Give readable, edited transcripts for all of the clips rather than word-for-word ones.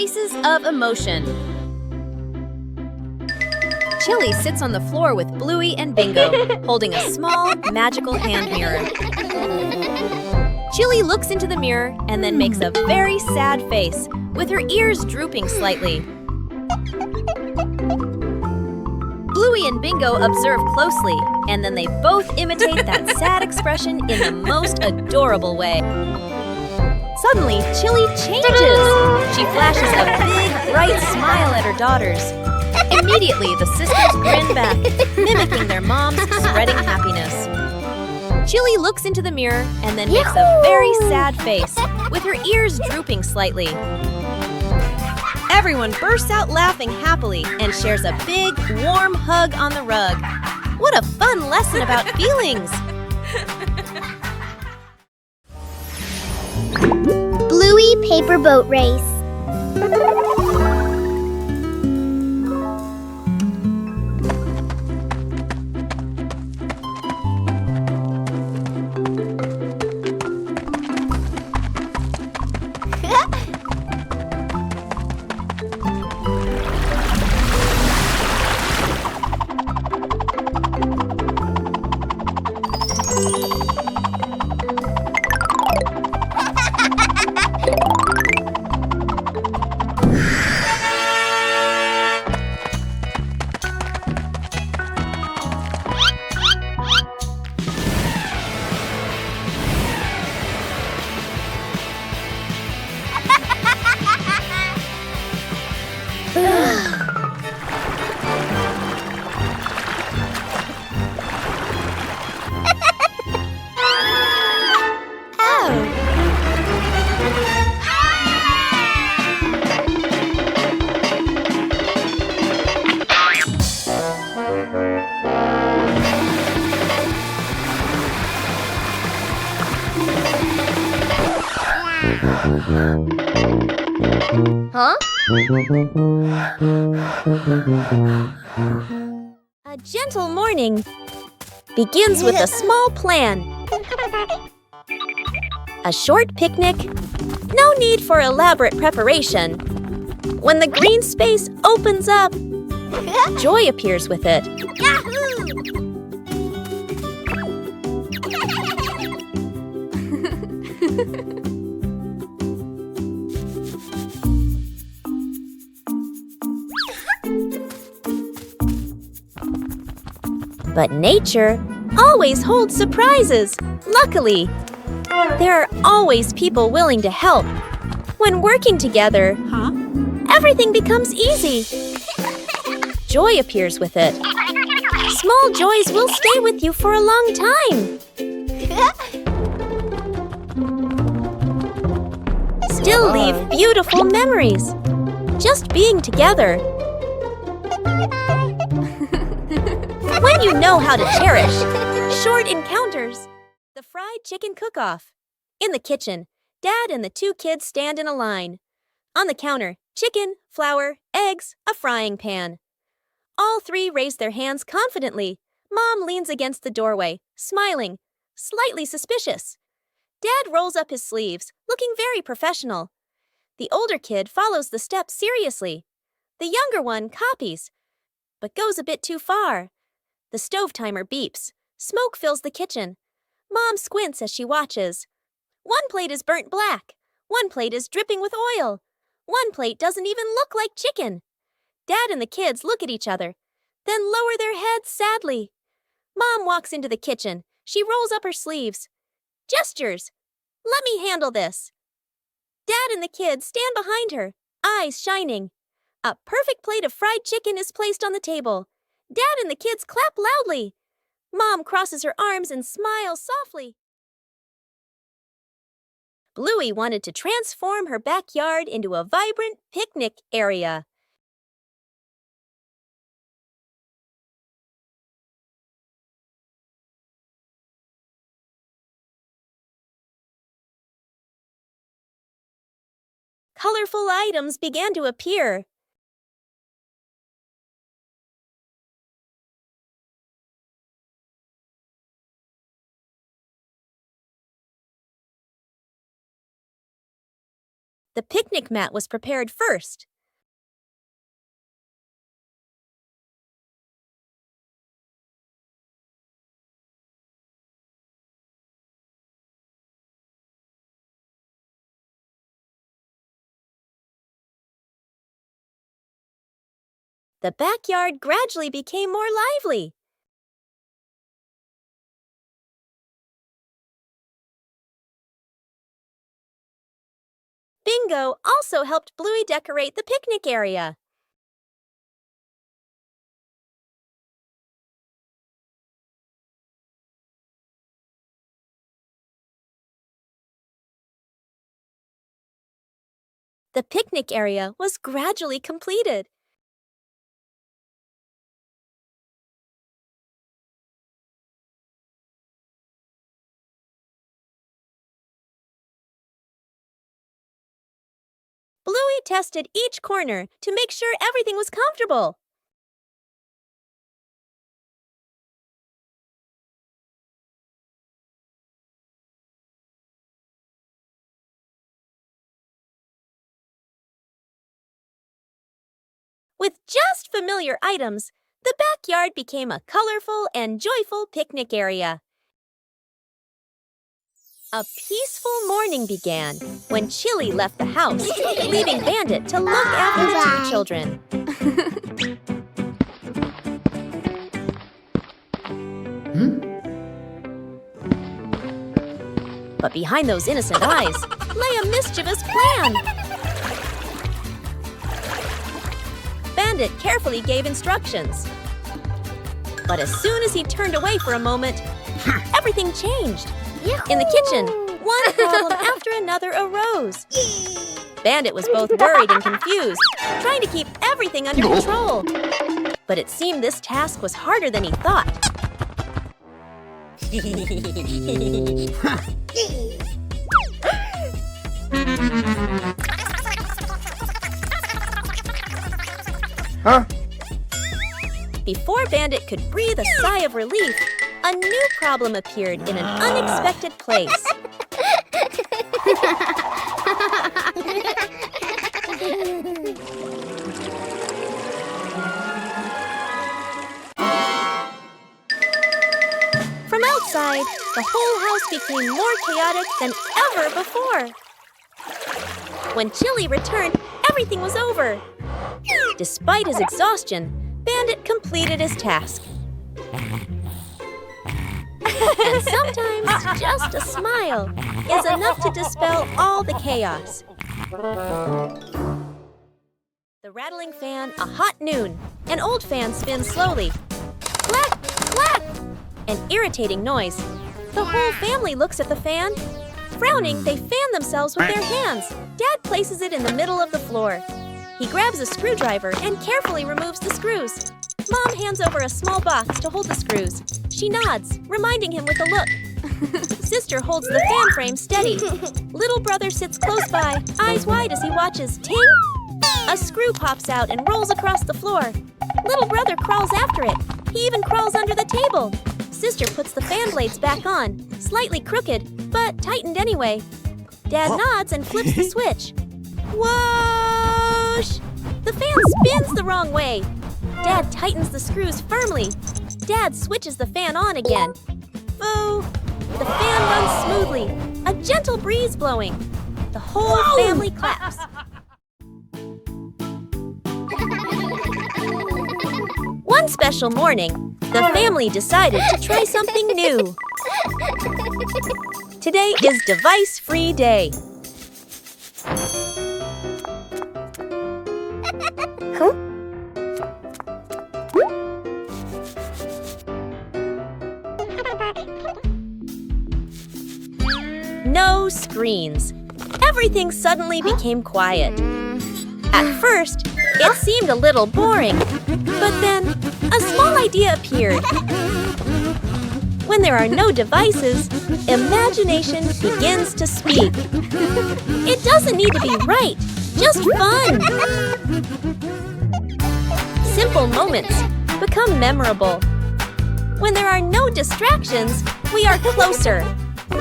Faces of Emotion. Chili sits on the floor with Bluey and Bingo, holding a small, magical hand mirror. Chili looks into the mirror and then makes a very sad face, with her ears drooping slightly. Bluey and Bingo observe closely, and then they both imitate that sad expression in the most adorable way. Suddenly, Chili changes! She flashes a big, bright smile at her daughters. Immediately, the sisters grin back, mimicking their mom's spreading happiness. Chili looks into the mirror and then makes a very sad face, with her ears drooping slightly. Everyone bursts out laughing happily and shares a big, warm hug on the rug. What a fun lesson about feelings! Bluey Paper Boat Race. Huh? A gentle morning begins with a small plan. A short picnic, no need for elaborate preparation. When the green space opens up, joy appears with it. But nature always holds surprises, luckily. There are always people willing to help. When working together, everything becomes easy. Joy appears with it. Small joys will stay with you for a long time. Still leave beautiful memories. Just being together. When you know how to cherish short encounters. The fried chicken cook-off. In the kitchen, Dad and the two kids stand in a line. On the counter, chicken, flour, eggs, a frying pan. All three raise their hands confidently. Mom leans against the doorway, smiling, slightly suspicious. Dad rolls up his sleeves, looking very professional. The older kid follows the steps seriously. The younger one copies, but goes a bit too far. The stove timer beeps. Smoke fills the kitchen. Mom squints as she watches. One plate is burnt black. One plate is dripping with oil. One plate doesn't even look like chicken. Dad and the kids look at each other, then lower their heads sadly. Mom walks into the kitchen. She rolls up her sleeves. Gestures. Let me handle this. Dad and the kids stand behind her, eyes shining. A perfect plate of fried chicken is placed on the table. Dad and the kids clap loudly. Mom crosses her arms and smiles softly. Bluey wanted to transform her backyard into a vibrant picnic area. Colorful items began to appear. The picnic mat was prepared first. The backyard gradually became more lively. Bingo also helped Bluey decorate the picnic area. The picnic area was gradually completed. Bluey tested each corner to make sure everything was comfortable. With just familiar items, the backyard became a colorful and joyful picnic area. A peaceful morning began when Chili left the house, leaving Bandit to look after the two children. But behind those innocent eyes lay a mischievous plan. Bandit carefully gave instructions. But as soon as he turned away for a moment, everything changed. In the kitchen, one problem after another arose. Bandit was both worried and confused, trying to keep everything under control. But it seemed this task was harder than he thought. Huh? Before Bandit could breathe a sigh of relief, a new problem appeared in an unexpected place. From outside, the whole house became more chaotic than ever before. When Chili returned, everything was over. Despite his exhaustion, Bandit completed his task. And sometimes just a smile is enough to dispel all the chaos. The rattling fan, a hot noon. An old fan spins slowly. Clack, clack! An irritating noise. The whole family looks at the fan. Frowning, they fan themselves with their hands. Dad places it in the middle of the floor. He grabs a screwdriver and carefully removes the screws. Mom hands over a small box to hold the screws. She nods, reminding him with a look. Sister holds the fan frame steady. Little brother sits close by, eyes wide as he watches. Ting! A screw pops out and rolls across the floor. Little brother crawls after it. He even crawls under the table. Sister puts the fan blades back on, slightly crooked, but tightened anyway. Dad nods and flips the switch. Whoosh! The fan spins the wrong way. Dad tightens the screws firmly. Dad switches the fan on again. Boo! The fan runs smoothly, a gentle breeze blowing. The whole family claps. One special morning, the family decided to try something new. Today is device-free day. No screens. Everything suddenly became quiet. At first, it seemed a little boring, but then a small idea appeared. When there are no devices, imagination begins to speak. It doesn't need to be right, just fun. Simple moments become memorable. When there are no distractions, we are closer.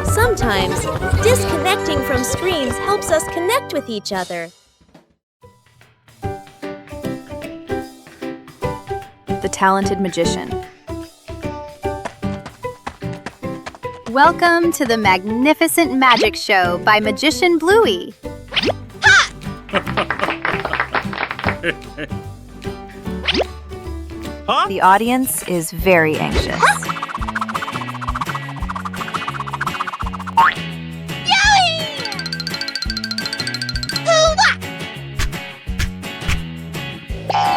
Sometimes, disconnecting from screens helps us connect with each other. The Talented Magician. Welcome to the Magnificent Magic Show by Magician Bluey. Huh? The audience is very anxious.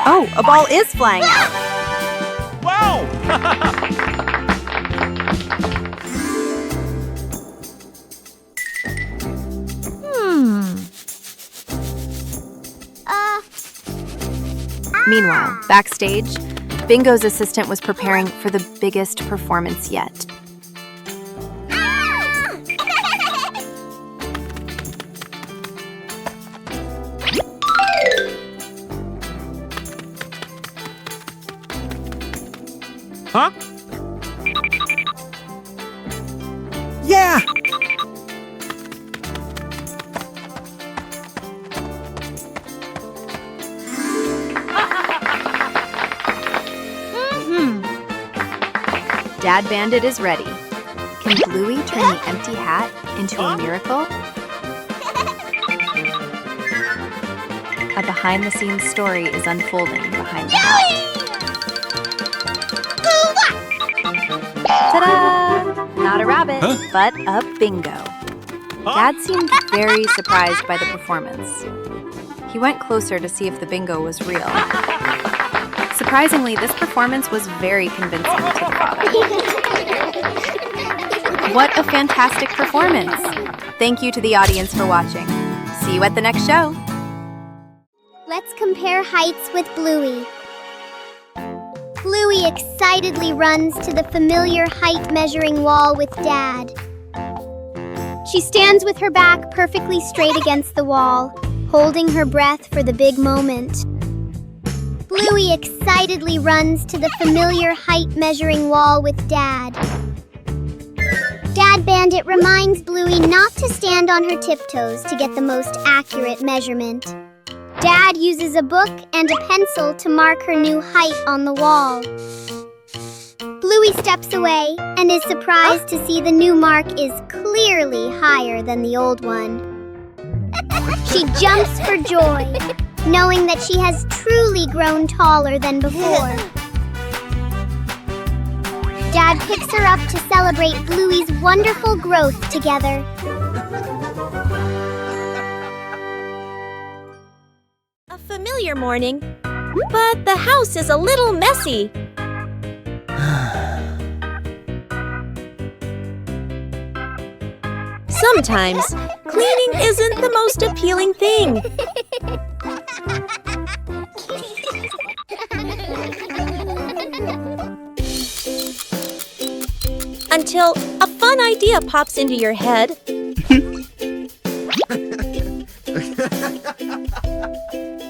Oh, a ball is flying out. Wow! Meanwhile, backstage, Bingo's assistant was preparing for the biggest performance yet. Huh? Yeah! Dad Bandit is ready. Can Bluey turn the empty hat into a miracle? A behind-the-scenes story is unfolding behind the hat. Ta-da! Not a rabbit, but a bingo. Dad seemed very surprised by the performance. He went closer to see if the bingo was real. Surprisingly, this performance was very convincing to the father. What a fantastic performance! Thank you to the audience for watching. See you at the next show. Let's compare heights with Bluey. Bluey excitedly runs to the familiar height measuring wall with Dad. She stands with her back perfectly straight against the wall, holding her breath for the big moment. Bluey excitedly runs to the familiar height measuring wall with Dad. Dad Bandit reminds Bluey not to stand on her tiptoes to get the most accurate measurement. Dad uses a book and a pencil to mark her new height on the wall. Bluey steps away and is surprised to see the new mark is clearly higher than the old one. She jumps for joy, knowing that she has truly grown taller than before. Dad picks her up to celebrate Bluey's wonderful growth together. A familiar morning, but the house is a little messy. Sometimes, cleaning isn't the most appealing thing. Until a fun idea pops into your head.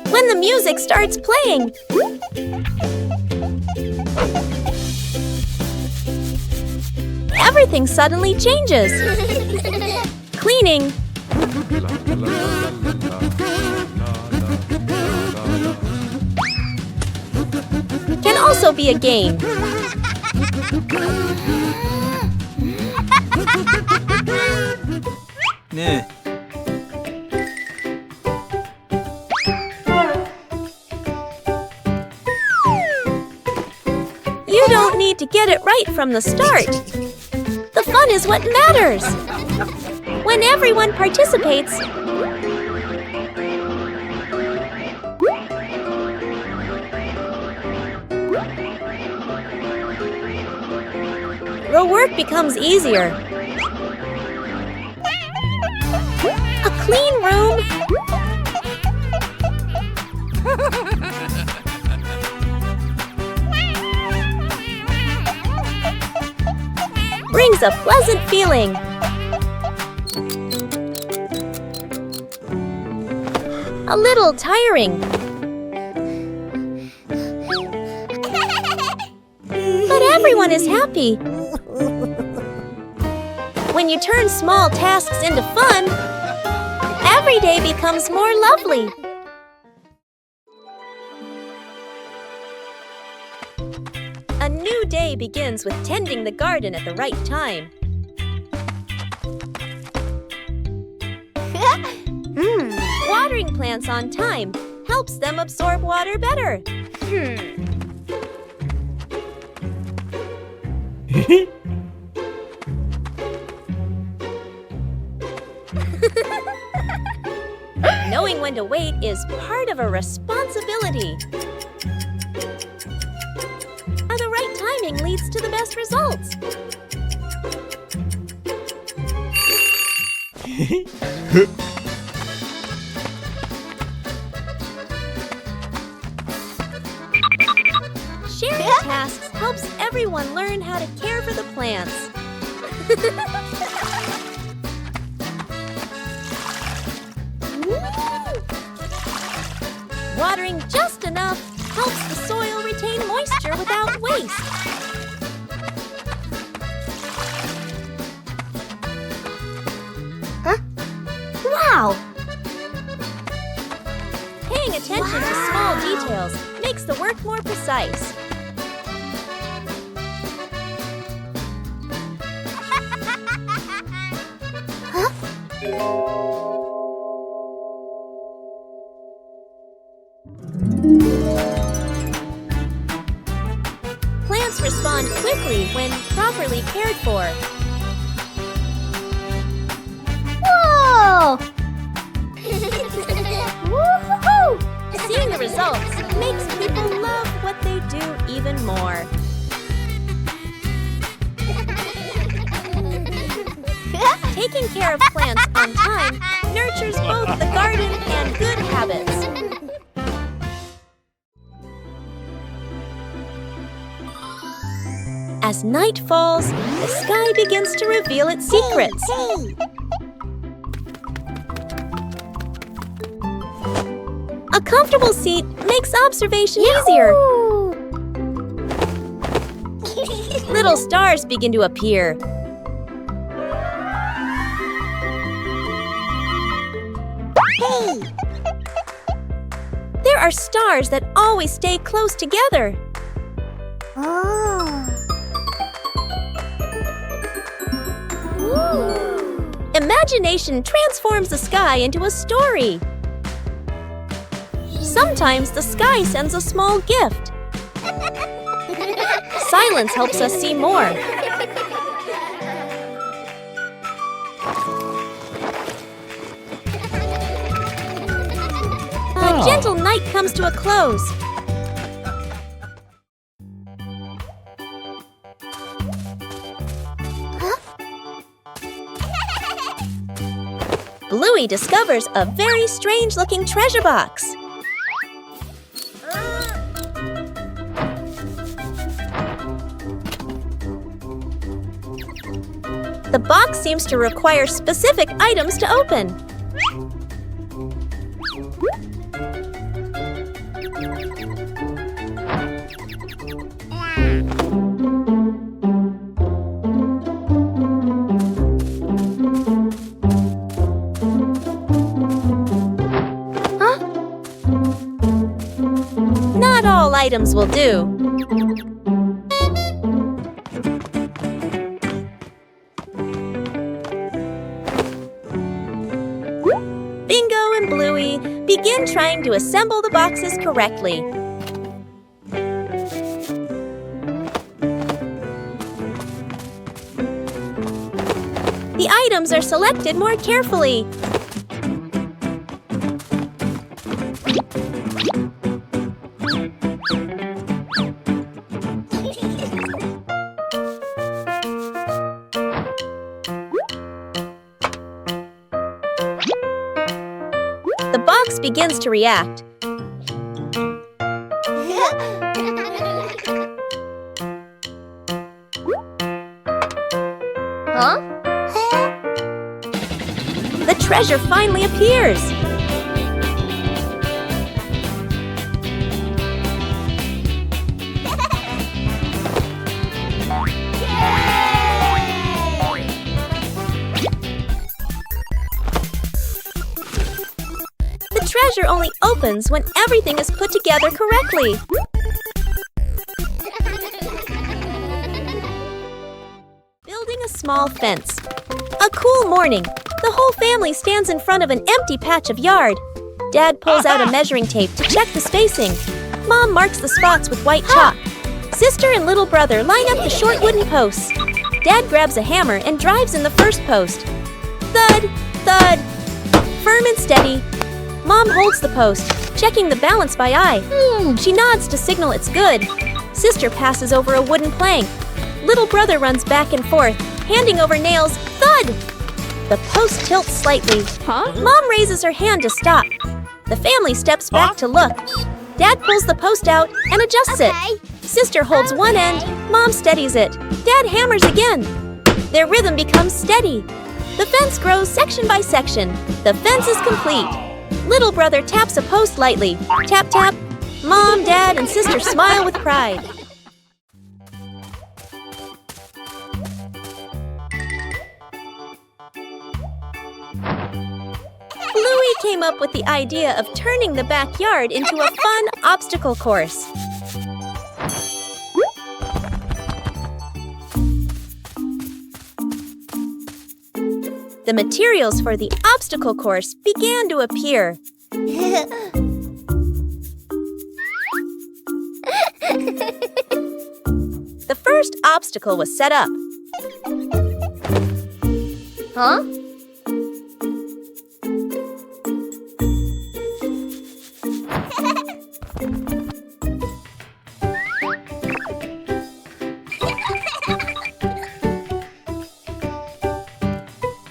When the music starts playing. Everything suddenly changes. Cleaning can also be a game. Nah. You don't need to get it right from the start. The fun is what matters. When everyone participates, the work becomes easier. A clean room brings a pleasant feeling. A little tiring. But everyone is happy. When you turn small tasks into fun, every day becomes more lovely. A new day begins with tending the garden at the right time. Watering plants on time helps them absorb water better. Knowing when to wait is part of a responsibility. The right timing leads to the best results. Sharing tasks helps everyone learn how to care for the plants. Watering just enough helps the soil retain moisture without waste. Wow! Paying attention to small details makes the work more precise. Plants respond quickly when properly cared for. Whoa! Woo-hoo-hoo! Seeing the results makes people love what they do even more. Taking care of plants on time nurtures both the garden and good habits. As night falls, the sky begins to reveal its secrets. A comfortable seat makes observation easier. Little stars begin to appear. There are stars that always stay close together. Imagination transforms the sky into a story. Sometimes the sky sends a small gift. Silence helps us see more. A gentle night comes to a close. Bluey discovers a very strange-looking treasure box. The box seems to require specific items to open. Not all items will do. Bingo and Bluey begin trying to assemble the boxes correctly. The items are selected more carefully. The box begins to react. The treasure finally appears. treasure only opens when everything is put together correctly. Building a small fence. A cool morning. The whole family stands in front of an empty patch of yard. Dad pulls out a measuring tape to check the spacing. Mom marks the spots with white chalk. Sister and little brother line up the short wooden posts. Dad grabs a hammer and drives in the first post. Thud, thud. Firm and steady. Mom holds the post, checking the balance by eye. She nods to signal it's good. Sister passes over a wooden plank. Little brother runs back and forth, handing over nails. Thud! The post tilts slightly. Mom raises her hand to stop. The family steps back to look. Dad pulls the post out and adjusts it. Sister holds one end. Mom steadies it. Dad hammers again. Their rhythm becomes steady. The fence grows section by section. The fence is complete. Little brother taps a post lightly. Tap, tap. Mom, Dad, and sister smile with pride. Bluey came up with the idea of turning the backyard into a fun obstacle course. The materials for the obstacle course began to appear. The first obstacle was set up.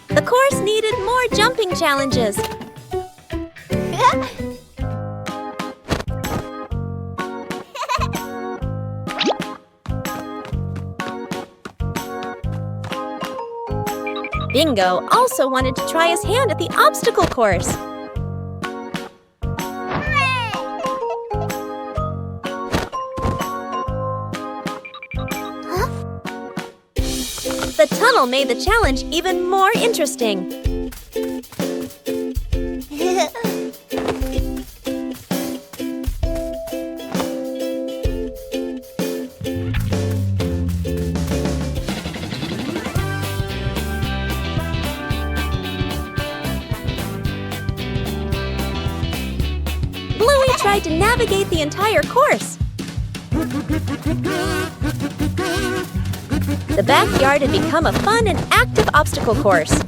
The course needed more jumping challenges. Bingo also wanted to try his hand at the obstacle course. The tunnel made the challenge even more interesting. Bluey tried to navigate the entire course. The backyard had become a fun and active obstacle course.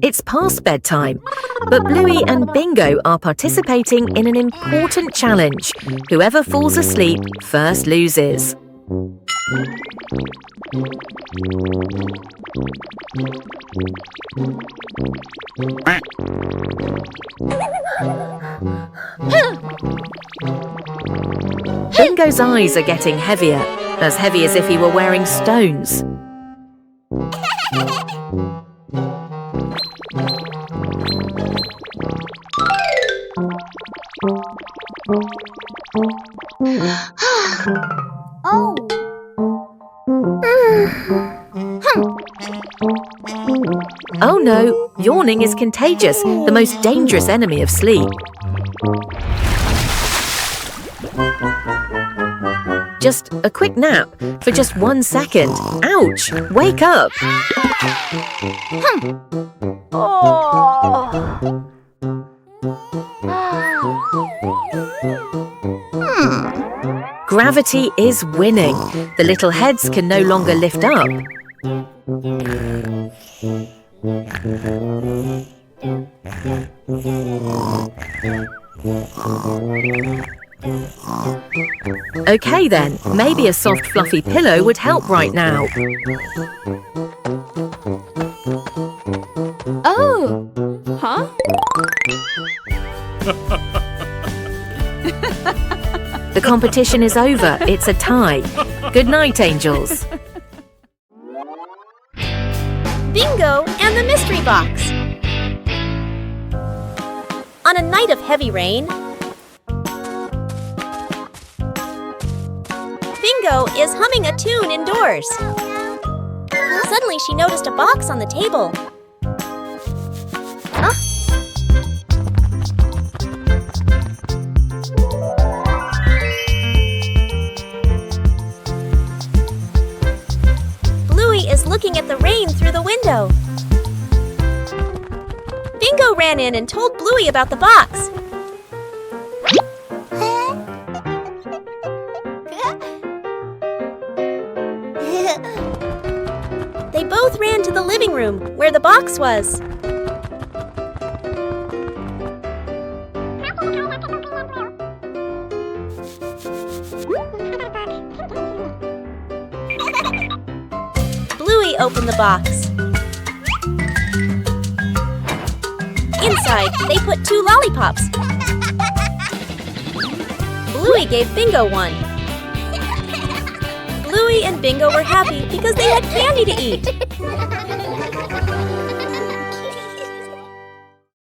It's past bedtime, but Bluey and Bingo are participating in an important challenge. Whoever falls asleep first loses. Bingo's eyes are getting heavier, as heavy as if he were wearing stones. Oh no, yawning is contagious, the most dangerous enemy of sleep. Just a quick nap for just 1 second. Ouch! Wake up! Gravity is winning. The little heads can no longer lift up. Okay then, maybe a soft fluffy pillow would help right now. The competition is over. It's a tie. Good night, angels. Bingo and the mystery box. On a night of heavy rain, Bingo is humming a tune indoors. Suddenly, she noticed a box on the table. Bluey is looking at the rain through the window. Bingo ran in and told Bluey about the box. They both ran to the living room where the box was. Bluey opened the box. Inside, they put 2 lollipops. Bluey gave Bingo one. Bluey and Bingo were happy because they had candy to eat.